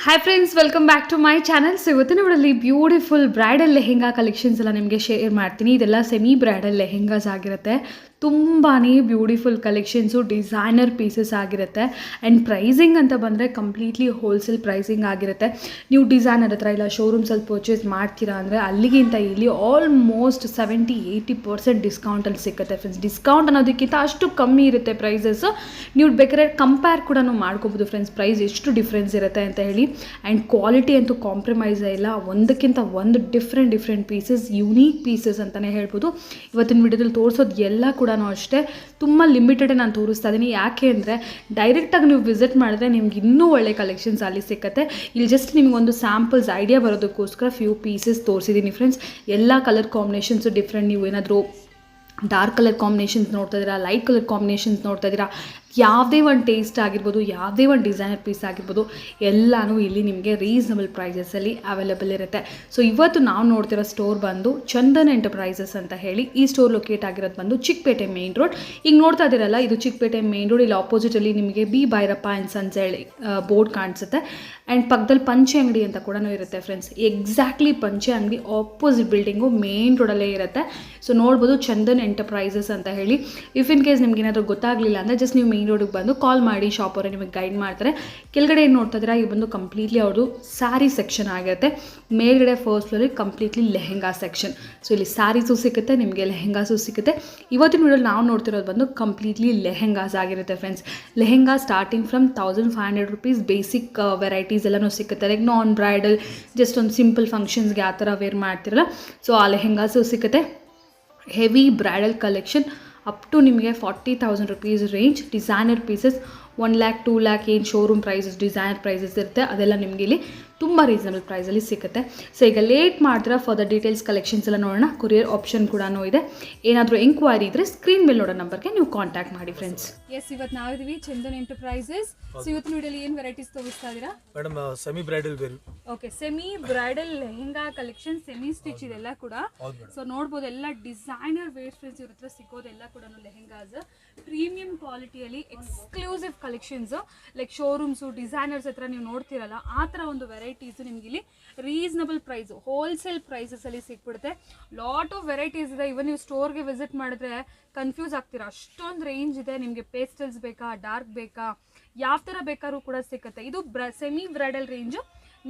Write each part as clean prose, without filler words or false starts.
Hi friends, welcome back to my channel. So ಇವತ್ತಿನ ವಿಡಿಯೋದಲ್ಲಿ beautiful bridal lehenga collections ಎಲ್ಲ ನಿಮಗೆ ಶೇರ್ ಮಾಡ್ತೀನಿ. ಇದೆಲ್ಲ ಸೆಮಿ ಬ್ರೈಡಲ್ ಲೆಹೆಂಗಾಸ್ ಆಗಿರುತ್ತೆ. ತುಂಬಾ ಬ್ಯೂಟಿಫುಲ್ ಕಲೆಕ್ಷನ್ಸು, ಡಿಸೈನರ್ ಪೀಸಸ್ ಆಗಿರುತ್ತೆ. ಆ್ಯಂಡ್ ಪ್ರೈಸಿಂಗ್ ಅಂತ ಬಂದರೆ ಕಂಪ್ಲೀಟ್ಲಿ ಹೋಲ್ಸೇಲ್ ಪ್ರೈಸಿಂಗ್ ಆಗಿರುತ್ತೆ. ನೀವು ಡಿಸೈನರ್ ಹತ್ರ ಇಲ್ಲ ಶೋರೂಮ್ಸಲ್ಲಿ ಪರ್ಚೇಸ್ ಮಾಡ್ತೀರಾ ಅಂದರೆ ಅಲ್ಲಿಗಿಂತ ಇಲ್ಲಿ ಆಲ್ಮೋಸ್ಟ್ 70-80% ಡಿಸ್ಕೌಂಟಲ್ಲಿ ಸಿಗುತ್ತೆ ಫ್ರೆಂಡ್ಸ್. ಡಿಸ್ಕೌಂಟ್ ಅನ್ನೋದಕ್ಕಿಂತ ಅಷ್ಟು ಕಮ್ಮಿ ಇರುತ್ತೆ ಪ್ರೈಸಸ್ಸು. ನೀವು ಬೇಕಾದ್ರೆ ಕಂಪೇರ್ ಕೂಡ ಮಾಡ್ಕೋಬೋದು ಫ್ರೆಂಡ್ಸ್, ಪ್ರೈಸ್ ಎಷ್ಟು ಡಿಫ್ರೆನ್ಸ್ ಇರುತ್ತೆ ಅಂತ ಹೇಳಿ. ಆ್ಯಂಡ್ ಕ್ವಾಲಿಟಿ ಅಂತೂ ಕಾಂಪ್ರಮೈಸೇ ಇಲ್ಲ. ಒಂದಕ್ಕಿಂತ ಒಂದು ಡಿಫ್ರೆಂಟ್ ಪೀಸಸ್, ಯುನೀಕ್ ಪೀಸಸ್ ಅಂತಲೇ ಹೇಳ್ಬೋದು. ಇವತ್ತಿನ ವಿಡಿಯೋದಲ್ಲಿ ತೋರಿಸೋದು ಎಲ್ಲ ಕೂಡ ಅಷ್ಟೇ ತುಂಬ ಲಿಮಿಟೆಡ್ ನಾನು ತೋರಿಸ್ತಾ ಇದ್ದೀನಿ. ಯಾಕೆ ಅಂದರೆ ಡೈರೆಕ್ಟಾಗಿ ನೀವು ವಿಸಿಟ್ ಮಾಡಿದ್ರೆ ನಿಮ್ಗೆ ಇನ್ನೂ ಒಳ್ಳೆ ಕಲೆಕ್ಷನ್ಸ್ ಅಲ್ಲಿ ಸಿಗುತ್ತೆ. ಇಲ್ಲಿ ಜಸ್ಟ್ ನಿಮಗೊಂದು ಸ್ಯಾಂಪಲ್ಸ್ ಐಡಿಯಾ ಬರೋದಕ್ಕೋಸ್ಕರ ಫ್ಯೂ ಪೀಸಸ್ ತೋರಿಸಿದ್ದೀನಿ ಫ್ರೆಂಡ್ಸ್. ಎಲ್ಲ ಕಲರ್ ಕಾಂಬಿನೇಷನ್ಸು ಡಿಫ್ರೆಂಟ್. ನೀವು ಏನಾದರೂ ಡಾರ್ಕ್ ಕಲರ್ ಕಾಂಬಿನೇಷನ್ಸ್ ನೋಡ್ತಾ ಇದ್ದೀರಾ, ಲೈಟ್ ಕಲರ್ ಕಾಂಬಿನೇಷನ್ಸ್ ನೋಡ್ತಾ ಇದ್ದೀರಾ, ಯಾವುದೇ ಒಂದು ಟೇಸ್ಟ್ ಆಗಿರ್ಬೋದು, ಯಾವುದೇ ಒಂದು ಡಿಸೈನರ್ ಪೀಸ್ ಆಗಿರ್ಬೋದು, ಎಲ್ಲನೂ ಇಲ್ಲಿ ನಿಮಗೆ ರೀಸನಬಲ್ ಪ್ರೈಸಸಲ್ಲಿ ಅವೈಲೇಬಲ್ ಇರುತ್ತೆ. ಸೊ ಇವತ್ತು ನಾವು ನೋಡ್ತಿರೋ ಸ್ಟೋರ್ ಬಂದು ಚಂದನ್ ಎಂಟರ್ಪ್ರೈಸಸ್ ಅಂತ ಹೇಳಿ. ಈ ಸ್ಟೋರ್ ಲೊಕೇಟ್ ಆಗಿರೋದು ಬಂದು ಚಿಕ್ಕಪೇಟೆ ಮೇನ್ ರೋಡ್. ಈಗ ನೋಡ್ತಾ ಇದ್ದೀರಲ್ಲ, ಇದು ಚಿಕ್ಕಪೇಟೆ ಮೇನ್ ರೋಡ್. ಇಲ್ಲಿ ಆಪೋಸಿಟಲ್ಲಿ ನಿಮಗೆ ಬಿ ಭೈರಪ್ಪ ಆ್ಯಂಡ್ ಸನ್ಸ್ ಹೇಳಿ ಬೋರ್ಡ್ ಕಾಣಿಸುತ್ತೆ. ಆ್ಯಂಡ್ ಪಕ್ಕದಲ್ಲಿ ಪಂಚೆ ಅಂಗಡಿ ಅಂತ ಕೂಡ ಇರುತ್ತೆ ಫ್ರೆಂಡ್ಸ್. ಎಕ್ಸಾಕ್ಟ್ಲಿ ಪಂಚೆ ಅಂಗಡಿ ಆಪೋಸಿಟ್ ಬಿಲ್ಡಿಂಗು ಮೇನ್ ರೋಡಲ್ಲೇ ಇರುತ್ತೆ. ಸೊ ನೋಡ್ಬೋದು ಚಂದನ್ ಎಂಟರ್ಪ್ರೈಸಸ್ ಅಂತ ಹೇಳಿ. ಇಫ್ ಇನ್ ಕೇಸ್ ನಿಮ್ಗೆ ಏನಾದರೂ ಗೊತ್ತಾಗಲಿಲ್ಲ ಅಂದರೆ ಜಸ್ಟ್ ನೀವು ಮೇನ್ ರೋಡಿಗೆ ಬಂದು ಕಾಲ್ ಮಾಡಿ, ಶಾಪ್ ಅವರೇ ನಿಮಗೆ ಗೈಡ್ ಮಾಡ್ತಾರೆ. ಕೆಳಗಡೆ ಏನು ನೋಡ್ತಾ ಇದ್ದೀರಾ, ಇದು ಬಂದು ಕಂಪ್ಲೀಟ್ಲಿ ಅವ್ರದ್ದು ಸ್ಯಾರಿ ಸೆಕ್ಷನ್ ಆಗಿರುತ್ತೆ. ಮೇಲ್ಗಡೆ ಫಸ್ಟ್ ಫ್ಲೋರಲ್ಲಿ ಕಂಪ್ಲೀಟ್ಲಿ ಲೆಹೆಂಗಾ ಸೆಕ್ಷನ್. ಸೊ ಇಲ್ಲಿ ಸ್ಯಾರೀಸು ಸಿಗುತ್ತೆ, ನಿಮಗೆ ಲೆಹೆಂಗಾಸು ಸಿಗುತ್ತೆ. ಇವತ್ತಿನ ವಿಡಿಯೋಲಿ ನಾವು ನೋಡ್ತಿರೋದು ಬಂದು ಕಂಪ್ಲೀಟ್ಲಿ ಲೆಹೆಂಗಾಸ್ ಆಗಿರುತ್ತೆ friends. Lehenga starting from 1500 rupees basic varieties ಎಲ್ಲನೂ ಸಿಗುತ್ತೆ. ಲೈಕ್ ನಾನ್ ಬ್ರೈಡಲ್, ಜಸ್ಟ್ ಒಂದು ಸಿಂಪಲ್ ಫಂಕ್ಷನ್ಸ್ಗೆ ಆ ಥರ ವೇರ್ ಮಾಡ್ತಿರಲ್ಲ, ಸೊ ಆ ಲೆಹೆಂಗಾಸು ಸಿಗುತ್ತೆ. Heavy bridal collection up to ನಿಮಗೆ 40,000 rupees range. Designer pieces 1 lakh 2 lakh ಏನು ಶೋರೂಮ್ ಪ್ರೈಸಸ್, ಡಿಸೈನರ್ ಪ್ರೈಸಸ್ ಇರುತ್ತೆ, ಅದೆಲ್ಲ ನಿಮಗೆ ಇಲ್ಲಿ ತುಂಬ ರೀಸನಬಲ್ ಪ್ರೈಸಲ್ಲಿ ಸಿಗುತ್ತೆ. ಸೊ ಈಗ ಲೇಟ್ ಮಾಡ್ತೀರಾ, ಫರ್ದರ್ ಡೀಟೇಲ್ಸ್ ಕಲೆಕ್ಷನ್ಸ್ ಎಲ್ಲ ನೋಡೋಣ. ಕೊರಿಯರ್ ಆಪ್ಷನ್ ಕೂಡ ಇದೆ. ಏನಾದರೂ ಎಂಕ್ವೈರಿ ಇದ್ದರೆ ಸ್ಕ್ರೀನ್ ಮೇಲೆ ನೋಡೋ ನಂಬರ್ಗೆ ನೀವು ಕಾಂಟ್ಯಾಕ್ಟ್ ಮಾಡಿ ಫ್ರೆಂಡ್ಸ್. ಎಸ್, ಇವತ್ತು ನಾವಿದ್ದೀವಿ ಚಂದನ್ ಎಂಟರ್ಪ್ರೈಸಸ್. ಸೊ ಇವತ್ತಿನ ವಿಡಿಯೋಲಿ ಏನು ವೆರೈಟೀಸ್ ತೋರಿಸ್ತಾ ಇದ್ದೀರಾ madam? Semi bridal wear. Okay, semi bridal lehenga collection, semi stitch ಇದೆಲ್ಲ ಕೂಡ. ಸೊ ನೋಡ್ಬೋದು ಎಲ್ಲ ಡಿಸೈನರ್ ವೇರ್ ಫ್ರೆಂಡ್ಸ್ ಇವ್ರ ಹತ್ರ ಸಿಗೋದೆಲ್ಲ ಕೂಡ ಲೆಹೆಂಗಾಸ್ ಪ್ರೀಮಿಯಂ ಕ್ವಾಲಿಟಿಯಲ್ಲಿ exclusive collections. Like showrooms, designers ಹತ್ರ ನೀವು ನೋಡ್ತಿರಲ್ಲ ಆ ಥರ ಒಂದು ವೆರೈಟೀಸ್ ನಿಮ್ಗೆ ಇಲ್ಲಿ ರೀಸನಬಲ್ ಪ್ರೈಸ್, ಹೋಲ್ಸೇಲ್ ಪ್ರೈಸಸ್ ಅಲ್ಲಿ ಸಿಕ್ಬಿಡುತ್ತೆ. ಲಾಟ್ ಆಫ್ ವೆರೈಟೀಸ್ ಇದೆ. ಇವನ್ ನೀವು ಸ್ಟೋರ್ಗೆ ವಿಸಿಟ್ ಮಾಡಿದ್ರೆ ಕನ್ಫ್ಯೂಸ್ ಆಗ್ತೀರಾ, ಅಷ್ಟೊಂದು ರೇಂಜ್ ಇದೆ. ನಿಮಗೆ ಪೇಸ್ಟಲ್ಸ್ ಬೇಕಾ, ಡಾರ್ಕ್ ಬೇಕಾ, ಯಾವ ಥರ ಬೇಕಾದ್ರೂ ಕೂಡ ಸಿಗುತ್ತೆ. ಇದು semi bridal range.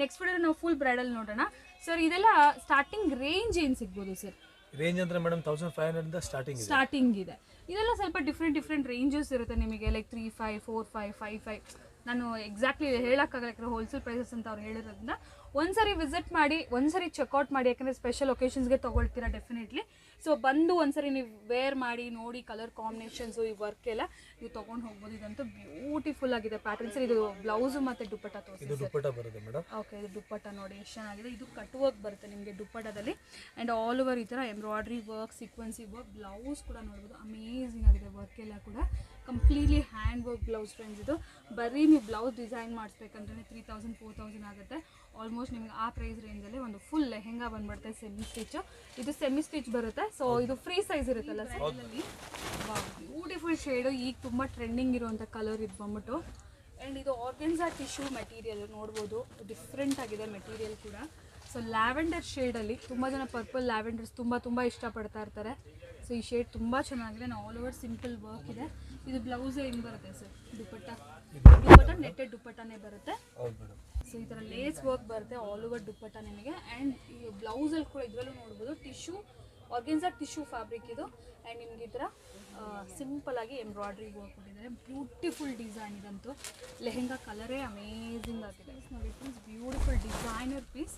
Next video ನಾವು ಫುಲ್ ಬ್ರೈಡಲ್ ನೋಡೋಣ. ಸರ್ ಇದೆಲ್ಲ ಸ್ಟಾರ್ಟಿಂಗ್ ರೇಂಜ್ ಏನು ಸಿಗ್ಬೋದು ಸರ್? ರೇಂಜ್ ಅಂದ್ರೆ ಮೇಡಮ್ 1500 ಇಂದ ಸ್ಟಾರ್ಟಿಂಗ್ ಇದೆ. ಇದೆಲ್ಲ ಸ್ವಲ್ಪ ಡಿಫ್ರೆಂಟ್ ರೇಂಜಸ್ ಇರುತ್ತೆ ನಿಮಗೆ. ಲೈಕ್ 35, 45, 55. ನಾನು ಎಕ್ಸಾಕ್ಟ್ಲಿ ಹೇಳೋಕ್ಕಾಗಲ್ಲ, ಯಾಕಂದರೆ ಹೋಲ್ಸೇಲ್ ಪ್ರೈಸಸ್ ಅಂತ ಅವ್ರು ಹೇಳಿರೋದ್ರಿಂದ ಒಂದ್ಸರಿ ವಿಸಿಟ್ ಮಾಡಿ, ಒಂದ್ಸರಿ ಚೆಕ್ಔಟ್ ಮಾಡಿ. ಯಾಕಂದರೆ ಸ್ಪೆಷಲ್ ಒಕೇಶನ್ಸ್ಗೆ ತೊಗೊಳ್ತೀರಾ ಡೆಫಿನೆಟ್ಲಿ. ಸೊ ಬಂದು ಒಂದ್ಸರಿ ನೀವು ವೇರ್ ಮಾಡಿ ನೋಡಿ, ಕಲರ್ ಕಾಂಬಿನೇಷನ್ಸು, ಈ ವರ್ಕ್ ಎಲ್ಲ ನೀವು ತೊಗೊಂಡು ಹೋಗ್ಬೋದು. ಇದಂತೂ ಬ್ಯೂಟಿಫುಲ್ ಆಗಿದೆ ಪ್ಯಾಟರ್ನ್ಸ್. ಇದು ಬ್ಲೌಸು ಮತ್ತು ದುಪ್ಪಟ್ಟ ತೋರಿಸಿ. ಓಕೆ, ಇದು ದುಪ್ಪಟ್ಟ ನೋಡಿ ಎಷ್ಟು ಚೆನ್ನಾಗಿದೆ. ಇದು ಕಟ್ ವರ್ಕ್ ಬರುತ್ತೆ ನಿಮಗೆ ದುಪ್ಪಟ್ಟದಲ್ಲಿ. ಆ್ಯಂಡ್ ಆಲ್ ಓವರ್ ಈ ಥರ ಎಂಬ್ರಾಯ್ಡ್ರಿ ವರ್ಕ್, ಸೀಕ್ವೆನ್ಸಿ ವರ್ಕ್. ಬ್ಲೌಸ್ ಕೂಡ ನೋಡ್ಬೋದು, ಅಮೇಝಿಂಗ್ ಆಗಿದೆ ವರ್ಕ್ ಎಲ್ಲ ಕೂಡ. Completely hand work blouse friends. ಇದು ಬರೀ ನೀವು ಬ್ಲೌಸ್ ಡಿಸೈನ್ ಮಾಡಿಸ್ಬೇಕಂದ್ರೆ 3000, 4000 ಆಗುತ್ತೆ. ಆಲ್ಮೋಸ್ಟ್ ನಿಮ್ಗೆ ಆ ಪ್ರೈಸ್ ರೇಂಜಲ್ಲಿ ಒಂದು ಫುಲ್ ಲೆಹೆಂಗಾ ಬಂದ್ಬಿಡುತ್ತೆ ಸೆಮಿ ಸ್ಟಿಚ್. ಇದು ಸೆಮಿ ಸ್ಟಿಚ್ ಬರುತ್ತೆ. ಸೊ ಇದು ಫ್ರೀ ಸೈಜ್ ಇರುತ್ತಲ್ಲ ಸೈಜಲ್ಲಿ. ಬ್ಯೂಟಿಫುಲ್ ಶೇಡು, ಈಗ ತುಂಬ ಟ್ರೆಂಡಿಂಗ್ ಇರುವಂಥ ಕಲರ್ ಇದು ಬಂದ್ಬಿಟ್ಟು. ಆ್ಯಂಡ್ ಇದು ಆರ್ಗೆನ್ಸಾ ಟಿಶ್ಯೂ ಮೆಟೀರಿಯಲ್ ನೋಡ್ಬೋದು, ಡಿಫ್ರೆಂಟ್ ಆಗಿದೆ ಮೆಟೀರಿಯಲ್ ಕೂಡ. ಸೊ ಲ್ಯಾವೆಂಡರ್ ಶೇಡಲ್ಲಿ ತುಂಬ ಜನ ಪರ್ಪಲ್ ಲ್ಯಾವೆಂಡರ್ಸ್ ತುಂಬ ಇಷ್ಟಪಡ್ತಾ ಇರ್ತಾರೆ. ಸೊ ಈ ಶೇಡ್ ತುಂಬ ಚೆನ್ನಾಗಿದೆ. ಆಲ್ ಓವರ್ ಸಿಂಪಲ್ ವರ್ಕ್ ಇದೆ. ಇದು ಬ್ಲೌಸ್ ಹೆಂಗೆ ಬರುತ್ತೆ ಸರ್? ದುಪ್ಪಟ್ಟ ನೆಟ್ಟೆಡ್ ದುಪ್ಪಟ್ಟನೇ ಬರುತ್ತೆ. ಸೊ ಈ ಥರ ಲೇಸ್ ವರ್ಕ್ ಬರುತ್ತೆ ಆಲ್ ಓವರ್ ದುಪ್ಪಟ್ಟ ನಿಮಗೆ. ಆ್ಯಂಡ್ ಈ ಬ್ಲೌಸಲ್ಲಿ ಕೂಡ ಇದರಲ್ಲೂ ನೋಡ್ಬೋದು ಟಿಶ್ಯೂ, ಆರ್ಗೆನ್ಸಾ ಟಿಶ್ಯೂ ಫ್ಯಾಬ್ರಿಕ್ ಇದು. ಆ್ಯಂಡ್ ನಿಮ್ಗೆ ಈ ಥರ ಸಿಂಪಲಾಗಿ ಎಂಬ್ರಾಯ್ಡ್ರಿ ವರ್ಕ್ ಕೊಟ್ಟಿದ್ದಾರೆ. ಬ್ಯೂಟಿಫುಲ್ ಡಿಸೈನ್ ಇದಂತೂ. ಲೆಹೆಂಗಾ ಕಲರೇ ಅಮೇಝಿಂಗ್ ಆಗಿದೆ ನೋಡಿ friends. Beautiful designer piece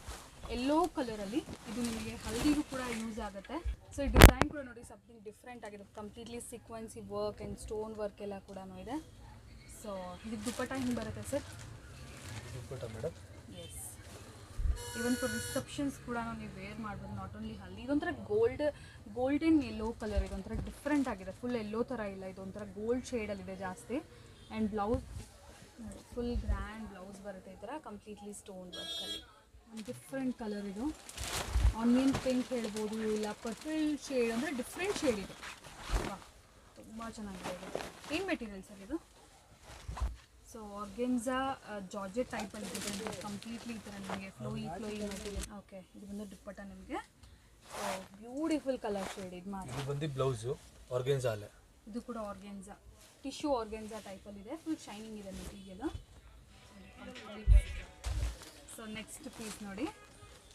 yellow ಕಲರಲ್ಲಿ. ಇದು ನಿಮಗೆ ಹಲ್ದಿಗೂ ಕೂಡ ಯೂಸ್ ಆಗುತ್ತೆ. ಸೊ ಈ ಡಿಸೈನ್ ಕೂಡ ನೋಡಿ ಸಮಥಿಂಗ್ ಡಿಫ್ರೆಂಟ್ ಆಗಿದೆ. Completely ಸೀಕ್ವೆನ್ಸಿ work and stone work ಎಲ್ಲ ಕೂಡ ಇದೆ. ಸೊ ಇದು ದುಪ್ಪಟ್ಟ ಹಿಂಗೆ ಬರುತ್ತೆ sir? Madam S, even for ರಿಸೆಪ್ಷನ್ಸ್ ಕೂಡ ನೀವು ವೇರ್ ಮಾಡ್ಬೋದು. ನಾಟ್ ಓನ್ಲಿ ಹಲ್ದಿ. ಇದೊಂಥರ ಗೋಲ್ಡನ್ ಯೆಲ್ಲೋ ಕಲರ್. ಇದೊಂಥರ ಡಿಫ್ರೆಂಟ್ ಆಗಿದೆ. ಫುಲ್ ಯೆಲ್ಲೋ ಥರ ಇಲ್ಲ, ಇದೊಂಥರ ಗೋಲ್ಡ್ ಶೇಡಲ್ಲಿದೆ ಜಾಸ್ತಿ. And blouse full grand blouse ಬರುತ್ತೆ ಈ ಥರ ಕಂಪ್ಲೀಟ್ಲಿ ಸ್ಟೋನ್ ವರ್ಕಲ್ಲಿ. ಡಿಫ್ರೆಂಟ್ ಕಲರ್ ಇದು. ಆನಿಯನ್ ಪಿಂಕ್ ಹೇಳ್ಬೋದು, ಇಲ್ಲ ಪರ್ಪಲ್ ಶೇಡ್, ಅಂದರೆ ಡಿಫ್ರೆಂಟ್ ಶೇಡ್ ಇದೆ. ತುಂಬ ಚೆನ್ನಾಗಿದೆ ಇದು. ಏನು ಮೆಟೀರಿಯಲ್ ಸರ್ ಇದು? ಸೊ ಆರ್ಗೆನ್ಸಾ ಜಾರ್ಜೆಟ್ ಟೈಪಲ್ಲಿ ಇದೆ ಕಂಪ್ಲೀಟ್ಲಿ ಈ ಥರ ನಿಮಗೆ ಫ್ಲೋಯಿ ಮೆಟೀರಿಯಲ್. ಓಕೆ, ಇದು ಬಂದು ದುಪ್ಪಟ್ಟ ನಿಮಗೆ ಬ್ಯೂಟಿಫುಲ್ ಕಲರ್ ಶೇಡ್ ಇದು ಮಾಡಿ. ಇದು ಬಂದು ಬ್ಲೌಸು ಆರ್ಗೆನ್ಸಾ ಅಲ್ಲೇ. ಇದು ಕೂಡ ಆರ್ಗೆನ್ಸಾ ಟಿಶ್ಯೂ ಆರ್ಗೆನ್ಸಾ ಟೈಪಲ್ಲಿ ಇದೆ, ಫುಲ್ ಶೈನಿಂಗ್ ಇದೆ ಮೆಟೀರಿಯಲ್. ಸೊ ನೆಕ್ಸ್ಟ್ ಪೀಸ್ ನೋಡಿ.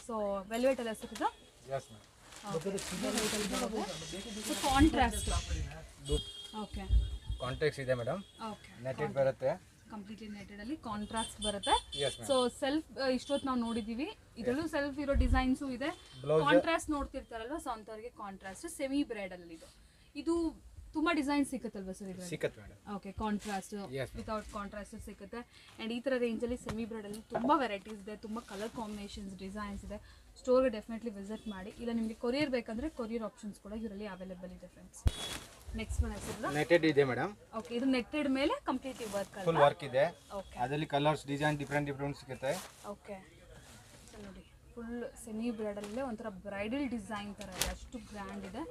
ಸೊ ವೆಲ್ವೆಟ್ ಎಲ್ಲ ಸಿಕ್ಕಿದೆ. ಕಾಂಟ್ರಾಸ್ಟ್. ಓಕೆ, ಕಾಂಟ್ರಾಕ್ಟ್ ಇದೆ ಮೇಡಮ್. ಓಕೆ, ನೆಟೆಡ್ ಬರುತ್ತೆ, ಕಂಪ್ಲೀಟ್ಲಿ ನೆಟೆಡ್ ಅಲ್ಲಿ ಕಾಂಟ್ರಾಸ್ಟ್ ಬರುತ್ತೆ. Yes, ma'am. ಸೊ ಸೆಲ್ಫ್ ಇಷ್ಟೊತ್ತು ನಾವು ನೋಡಿದೀವಿ, ಇದರಲ್ಲೂ ಸೆಲ್ಫ್ ಇರೋ ಡಿಸೈನ್ಸು ಇದೆ. Blouse- ಕಾಂಟ್ರಾಸ್ಟ್ ನೋಡ್ತಿರ್ತಾರಲ್ವ, ಸೊ ಅಂಥವ್ರಿಗೆ ಕಾಂಟ್ರಾಸ್ಟ್. ಸೆಮಿ ಬ್ರೈಡಲ್ ಇದು ತುಂಬಾ ಡಿಸೈನ್ ಸಿಕ್ಕತ್ತಲ್ವ ಸರ್ ಇದರಲ್ಲಿ? ಸಿಕ್ಕತ್ತೆ madam. Okay, contrast Yes, without contrast ಸಿಗುತ್ತೆ. ಆ್ಯಂಡ್ ಈ ಥರ ರೇಂಜಲ್ಲಿ ಸೆಮಿ ಬ್ರೈಡಲ್ಲಿ ತುಂಬ ವೆರೈಟೀಸ್ ಇದೆ, ತುಂಬ ಕಲರ್ ಕಾಂಬಿನೇಷನ್ಸ್ ಡಿಸೈನ್ಸ್ ಇದೆ. ಸ್ಟೋರ್ಗೆ ಡೆಫಿನೆಟ್ಲಿ ವಿಸಿಟ್ ಮಾಡಿ. ಇಲ್ಲ ನಿಮಗೆ ಕೊರಿಯರ್ ಬೇಕಂದರೆ ಕೊರಿಯರ್ ಆಪ್ಷನ್ಸ್ ಕೂಡ ಇದರಲ್ಲಿ ಅವೈಲೇಬಲ್ ಇದೆ ಫ್ರೆಂಡ್ಸ್. ನೆಕ್ಸ್ಟ್ ಒನ್ ಹೆಸರು. ನೆಟೆಡ್ ಇದೆ ಮೇಡಮ್. ಓಕೆ, ಇದು ನೆಟ್ಟೆಡ್ ಮೇಲೆ ಕಂಪ್ಲೀಟ್ಲಿ ವರ್ಕ್ ಫುಲ್ ಅಲ್ಲ? ವರ್ಕ್ ಇದೆ. ಓಕೆ, ಅದರಲ್ಲಿ ಕಲರ್ಸ್ ಡಿಸೈನ್ ಡಿಫ್ರೆಂಟ್ ಸಿಗುತ್ತೆ. ಓಕೆ. ಸೊ ನೋಡಿ, ಫುಲ್ ಸೆಮಿ ಬ್ರೈಡಲ್ಲೇ ಒಂಥರ ಬ್ರೈಡಲ್ ಡಿಸೈನ್ ಥರ ಇದೆ, ಅಷ್ಟು ಗ್ರ್ಯಾಂಡ್ ಇದೆ.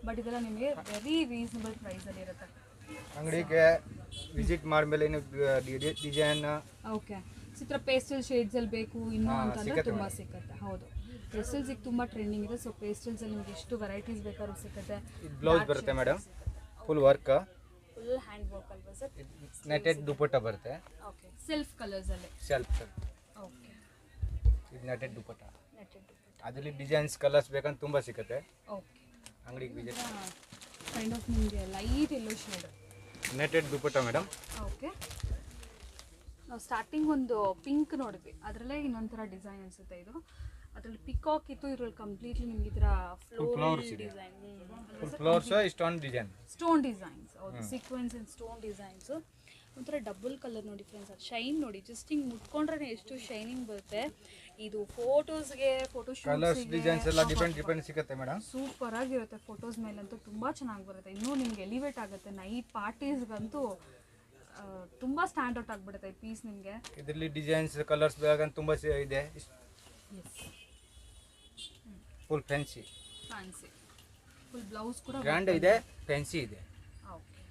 ಬಟ್ ಇದೆಲ್ಲ ನಿಮಗೆ ವೆರಿ ರೀಸನಬಲ್ ಪ್ರೈಸಲ್ಲಿ ಇರುತ್ತೆ. ಅಂಗಡಿಗೆ ವಿಸಿಟ್ ಮಾಡಿದ್ಮೇಲೆ ಏನು ಡಿಸೈನ್. ಓಕೆ, ಚಿತ್ರ ಪೇಸ್ಟಲ್ ಶೇಡ್ಸಲ್ಲಿ ಬೇಕು ಇನ್ನೂ ಅಂತಂದರೆ ಸಿಗುತ್ತೆ ತುಂಬ madam. ಸಿಗುತ್ತೆ. ಹೌದು, ಪೇಸ್ಟಲ್ಸ್ ಈಗ ತುಂಬ ಟ್ರೆಂಡಿಂಗ್ ಇದೆ. ಸೊ ಪೇಸ್ಟಲ್ಸಲ್ಲಿ ನಿಮಗೆ ಎಷ್ಟು ವೆರೈಟೀಸ್ ಬೇಕಾದ್ರೂ ಸಿಗುತ್ತೆ. ಇದು ಬ್ಲೌಸ್ ಬರುತ್ತೆ madam, full work. Full hand work ಅಲ್ವಾ ಸರ್? ನೆಟೆಡ್ ದುಪಟ್ಟ ಬರುತ್ತೆ, ಓಕೆ, ಸೆಲ್ಫ್ ಕಲರ್ಸಲ್ಲಿ. ಸೆಲ್ಫ್. ಓಕೆ, ಇದು ನೆಟೆಡ್ ದುಪಟ್ಟ. ನೆಟ್ಟೆಡ್. ಅದರಲ್ಲಿ ಡಿಸೈನ್ಸ್ ಕಲರ್ಸ್ ಬೇಕಂತ ತುಂಬ ಸಿಗುತ್ತೆ. ಓಕೆ, ಅಂಗಡಿಗೆ ವಿಸಿಟ್. ಕೈಂಡ್ ಆಫ್ ನಿಮಗೆ ಲೈಟ್ ಎಲ್ಲೋ shade. Netted dupatta madam. Okay, ನಾವು ಸ್ಟಾರ್ಟಿಂಗ್ ಒಂದು ಪಿಂಕ್ ನೋಡಿದ್ವಿ, ಅದರಲ್ಲೇ ಇನ್ನೊಂಥರ ಡಿಸೈನ್ ಅನಿಸುತ್ತೆ. ಇದು ಅದರಲ್ಲಿ ಪಿಕಾಕ್ ಇತ್ತು, ಇದರಲ್ಲಿ ಕಂಪ್ಲೀಟ್ಲಿ ನಿಮ್ಗೆ ಈ ಥರ flowers ಇದೆ. ಡಿಸೈನ್, ಫುಲ್ ಫ್ಲವರ್ಸ್ ಇಷ್ಟೊಂದು ಡಿಸೈನ್. Stone designs. ಹೌದು, ಸೀಕ್ವೆನ್ಸ್ ಅಂಡ್ ಸ್ಟೋನ್ ಡಿಸೈನ್ಸು. ಒಂಥರ ಡಬಲ್ ಕಲರ್ ನೋಡಿ ಫ್ರೆಂಡ್ಸ್, ಅದು ಶೈನ್ ನೋಡಿ, ಜಸ್ಟ್ ಹಿಂಗೆ ಮುಟ್ಕೊಂಡ್ರೆ ಎಷ್ಟು ಶೈನಿಂಗ್ ಬರುತ್ತೆ. ಇದು ಫೋಟೋಸ್ಗೆ, ಕಲರ್ಸ್ ಡಿಸೈನ್ಸ್ ಎಲ್ಲ ಡಿಫ್ರೆಂಟ್ ಸಿಗುತ್ತೆ ಮೇಡಮ್. ಸೂಪರ್ ಆಗಿರುತ್ತೆ. ಫೋಟೋಸ್ ಮೇಲಂತೂ ತುಂಬ ಚೆನ್ನಾಗಿ ಬರುತ್ತೆ. ಇನ್ನೂ ನಿಮ್ಗೆ ಎಲಿವೇಟ್ ಆಗುತ್ತೆ. ನೈಟ್ ಪಾರ್ಟೀಸ್ಗಂತೂ ತುಂಬ ಸ್ಟ್ಯಾಂಡ್ ಔಟ್ ಆಗಿಬಿಡುತ್ತೆ ಈ ಪೀಸ್ ನಿಮಗೆ. ಇದರಲ್ಲಿ ಡಿಸೈನ್ಸ್ ಕಲರ್ಸ್ ಬೇಕಂತ ತುಂಬ ಇದೆ. Yes, full fancy fancy. Full blouse ಕೂಡ ಗ್ರ್ಯಾಂಡ್ ಇದೆ, ಫ್ಯಾನ್ಸಿ ಇದೆ. ಓಕೆ.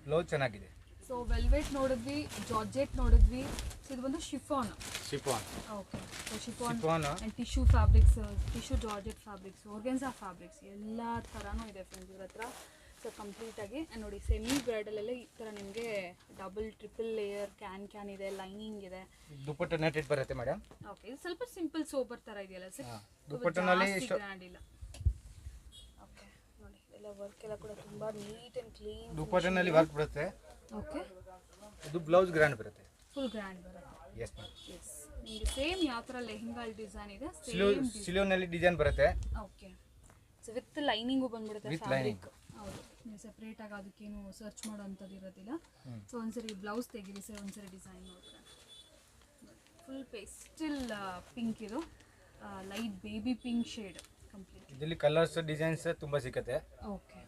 ಬ್ಲೌಸ್ ಚೆನ್ನಾಗಿದೆ. ಸೊ ವೆಲ್ವೆಟ್ ನೋಡಿದ್ವಿ, ಜಾರ್ಜೆಟ್ ನೋಡಿದ್ವಿ. ಸೊ ಇದು ಬಂದು chiffon. Chiffon. Okay, so chiffon chiffon and tissue fabrics, tissue georgette fabrics, organza fabrics ಎಲ್ಲ ಥರನೂ ಇದೆ ಫ್ರೆಂಡ್ಸ್ ಇವ್ರ ಹತ್ರ. ಸೊ ಕಂಪ್ಲೀಟಾಗಿ ನೋಡಿ, ಸೆಮಿ ಬ್ರೈಡಲಲ್ಲೇ ಈ ಥರ ನಿಮಗೆ ಡಬಲ್ ಟ್ರಿಪಲ್ ಲೇಯರ್ ಕ್ಯಾನ್ ಇದೆ, ಲೈನಿಂಗ್ ಇದೆ. ದುಪಟ್ಟ ನೆಟೆಡ್ ಬರುತ್ತೆ ಮೇಡಮ್. ಓಕೆ, ಇದು ಸ್ವಲ್ಪ ಸಿಂಪಲ್ ಸೋಬರ್ ಥರ ಇದೆಯಲ್ಲ ಸರ್? ದುಪಟ್ಟನಲ್ಲಿ ಗ್ರ್ಯಾಂಡ್ ಇಲ್ಲ. ಓಕೆ, ನೋಡಿ ಎಲ್ಲ ವರ್ಕ್ ಎಲ್ಲ ಕೂಡ ತುಂಬ ನೀಟ್ ಆ್ಯಂಡ್ ಕ್ಲೀನ್. ದುಪಟ್ಟನಲ್ಲಿ ವರ್ಕ್ ಬರುತ್ತೆ. ಓಕೆ, ಇದು ಬ್ಲೌಸ್ ಗ್ರ್ಯಾಂಡ್ ಬರುತ್ತೆ. ಫುಲ್ ಗ್ರ್ಯಾಂಡ್ ಬರುತ್ತೆ. Yes ma'am. ಎಸ್, ನಿಮಗೆ ಸೇಮ್ ಯಾವ ಥರ ಲೆಹೆಂಗಾ ಡಿಸೈನ್ ಇದೆ ಸಿಲೋನಲ್ಲಿ ಡಿಸೈನ್ ಬರುತ್ತೆ. ಓಕೆ, ಸೊ ವಿತ್ ಲೈನಿಂಗು ಬಂದ್ಬಿಡುತ್ತೆ With ಫ್ಯಾಬ್ರಿಕ್. ಹೌದು, ನೀವು ಸೆಪ್ರೇಟಾಗಿ ಅದಕ್ಕೇನು ಸರ್ಚ್ ಮಾಡೋ ಅಂಥದ್ದು ಇರೋದಿಲ್ಲ. ಸೊ ಒಂದ್ಸರಿ ಬ್ಲೌಸ್ ತೆಗೀರಿ ಸರ್, ಒಂದ್ಸರಿ ಡಿಸೈನ್ ನೋಡಿದ್ರೆ ಫುಲ್ ಪೇಸ್ಟಲ್ ಪಿಂಕ್, ಇದು light baby pink shade complete. ಇದರಲ್ಲಿ ಕಲರ್ಸ್ ಡಿಸೈನ್ಸ್ ತುಂಬ ಸಿಗುತ್ತೆ. ಓಕೆ,